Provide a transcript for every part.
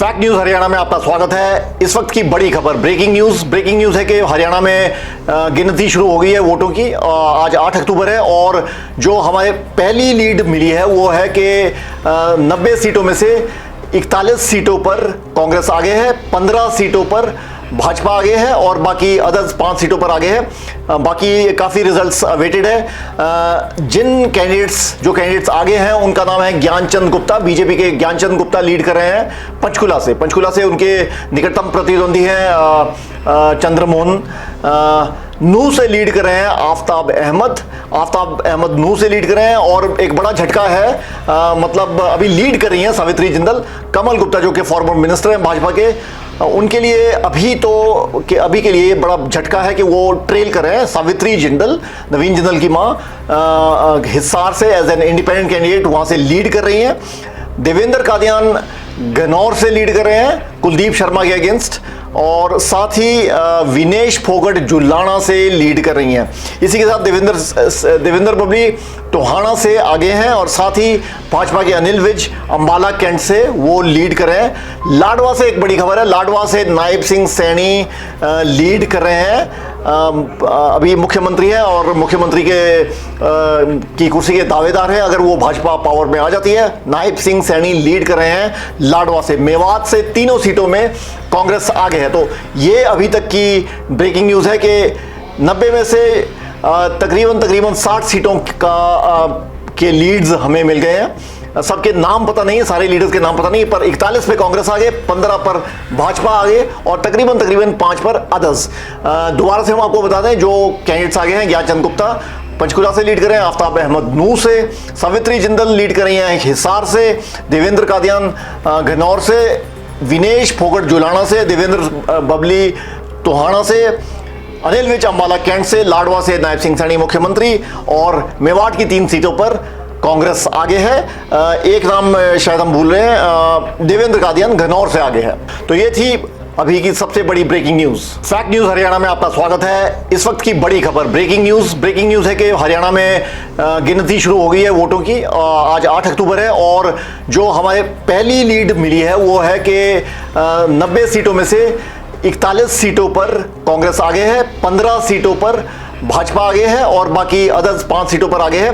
Fact news Haryana में आपका स्वागत है। इस वक्त की बड़ी खबर ब्रेकिंग न्यूज है कि हरियाणा में गिनती शुरू हो गई है वोटों की। आज 8 अक्टूबर है और जो हमारे पहली लीड मिली है वो है कि 90 सीटों में से 41 सीटों पर कांग्रेस आगे है, 15 सीटों पर भाजपा आगे है और बाकी अदर्स 5 सीटों पर आगे है। बाकी काफ़ी रिजल्ट्स अवेटेड है। जिन कैंडिडेट्स आगे हैं उनका नाम है ज्ञानचंद गुप्ता। बीजेपी के ज्ञानचंद गुप्ता लीड कर रहे हैं पंचकुला से उनके निकटतम प्रतिद्वंदी हैं चंद्रमोहन। नूह से लीड कर रहे हैं आफ्ताब अहमद नूह से लीड कर रहे हैं और एक बड़ा झटका है, मतलब अभी लीड कर रही हैं सावित्री जिंदल। कमल गुप्ता जो कि फॉर्मर मिनिस्टर हैं भाजपा के, उनके लिए अभी के लिए बड़ा झटका है कि वो ट्रेल कर रहे हैं सावित्री जिंदल, नवीन जिंदल की मां, हिसार से एज एन इंडिपेंडेंट कैंडिडेट वहां से लीड कर रही हैं। देवेंद्र कादियान गन्नौर से लीड कर रहे हैं कुलदीप शर्मा के अगेंस्ट, और साथ ही विनेश फोगट जुलाना से लीड कर रही हैं। इसी के साथ देवेंद्र बबली टोहाना से आगे हैं और साथ ही भाजपा के अनिल विज अंबाला कैंट से वो लीड कर रहे हैं। लाडवा से एक बड़ी खबर है, लाडवा से नायब सिंह सैनी लीड कर रहे हैं। अभी मुख्यमंत्री है और मुख्यमंत्री की कुर्सी के दावेदार हैं अगर वो भाजपा पावर में आ जाती है। नायब सिंह सैनी लीड कर रहे हैं लाडवा से। मेवात से तीनों सीटों में कांग्रेस आगे है। तो ये अभी तक की ब्रेकिंग न्यूज है कि 90 में से तकरीबन 60 सीटों के लीड्स हमें मिल गए हैं। सबके नाम पता नहीं है, सारे लीडर्स के नाम पता नहीं, पर 41 पे कांग्रेस आगे, 15 पर भाजपा आगे और तकरीबन 5 पर अदर्स। दोबारा से हम आपको बता दें जो कैंडिडेट्स आगे हैं, ज्ञानचंद गुप्ता पंचकुला से लीड कर रहे हैं, आफ्ताब अहमद नूह से, सावित्री जिंदल लीड कर रही हैं हिसार से, देवेंद्र कादियान गन्नौर से, विनेश फोगट जुलाना से, देवेंद्र बबली टोहाना से, अनिल विज अंबाला कैंट से, लाडवा से नायब सिंह सैनी मुख्यमंत्री, और मेवात की 3 सीटों पर कांग्रेस आगे है। एक नाम शायद हम भूल रहे हैं, देवेंद्र कादियान गन्नौर से आगे है। तो ये थी अभी की सबसे बड़ी breaking news. Fact news Haryana में आपका स्वागत है। इस वक्त की बड़ी खबर ब्रेकिंग न्यूज है कि हरियाणा में गिनती शुरू हो गई है वोटों की। आज 8 अक्टूबर है और जो हमारे पहली लीड मिली है वो है कि 90 सीटों में से 41 सीटों पर कांग्रेस आगे है, 15 सीटों पर भाजपा आगे है और बाकी अदर्स 5 सीटों पर आगे है।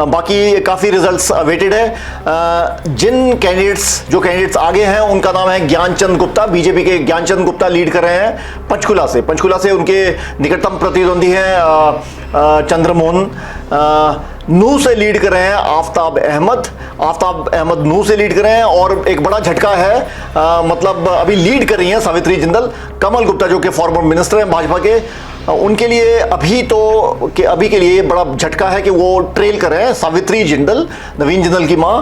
बाकी काफ़ी रिजल्ट्स अवेटेड है। जिन कैंडिडेट्स आगे हैं उनका नाम है ज्ञानचंद गुप्ता। बीजेपी के ज्ञानचंद गुप्ता लीड कर रहे हैं पंचकुला से उनके निकटतम प्रतिद्वंदी हैं चंद्रमोहन। नूह से लीड कर रहे हैं आफ्ताब अहमद नूह से लीड कर रहे हैं और एक बड़ा झटका है, मतलब अभी लीड कर रही हैं सावित्री जिंदल। कमल गुप्ता जो कि फॉर्मर मिनिस्टर हैं भाजपा के, उनके लिए अभी के लिए बड़ा झटका है कि वो ट्रेल कर रहे हैं सावित्री जिंदल, नवीन जिंदल की मां,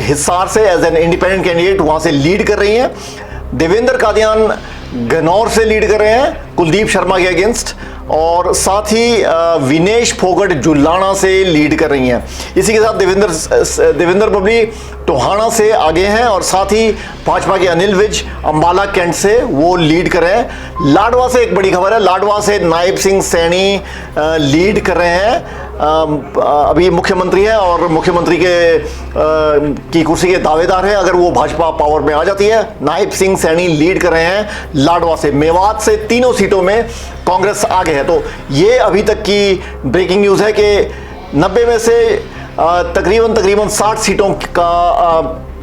हिसार से एज एन इंडिपेंडेंट कैंडिडेट वहां से लीड कर रही हैं। देवेंद्र कादियान गन्नौर से लीड कर रहे हैं कुलदीप शर्मा के अगेंस्ट, और साथ ही विनेश फोगट जुलाना से लीड कर रही हैं। इसी के साथ देवेंद्र बबली टोहाना से आगे हैं और साथ ही भाजपा के अनिल विज अंबाला कैंट से वो लीड कर रहे हैं। लाडवा से एक बड़ी खबर है, लाडवा से नायब सिंह सैनी लीड कर रहे हैं। अभी मुख्यमंत्री है और मुख्यमंत्री की कुर्सी के दावेदार हैं अगर वो भाजपा पावर में आ जाती है। नायब सिंह सैनी लीड कर रहे हैं लाडवा से। मेवात से तीनों सीटों में कांग्रेस आगे है। तो ये अभी तक की ब्रेकिंग न्यूज है कि 90 में से तकरीबन 60 सीटों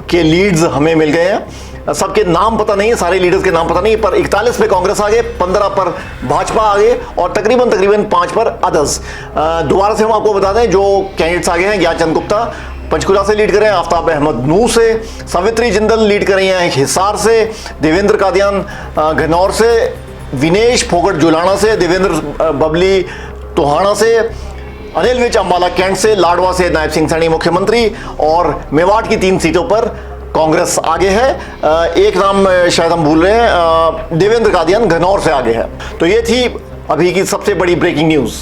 के लीड्स हमें मिल गए हैं। सबके नाम पता नहीं है, सारे लीडर्स के नाम पता नहीं, पर 41 पे कांग्रेस आगे, 15 पर भाजपा आगे और तकरीबन 5 पर अदर्स। दोबारा से हम आपको बता दें जो कैंडिडेट्स आगे हैं, ज्ञानचंद गुप्ता पंचकुला से लीड कर रहे हैं, आफ्ताब अहमद नूह से, सावित्री जिंदल लीड कर रही हैं हिसार से, देवेंद्र कादियान गन्नौर से, विनेश फोगट जुलाना से, देवेंद्र बबली टोहाना से, अनिल विज अंबाला कैंट से, लाडवा से नायब सिंह सैनी मुख्यमंत्री, और मेवात की 3 सीटों पर कांग्रेस आगे है। एक नाम शायद हम भूल रहे हैं, देवेंद्र कादियान गन्नौर से आगे है। तो ये थी अभी की सबसे बड़ी ब्रेकिंग न्यूज।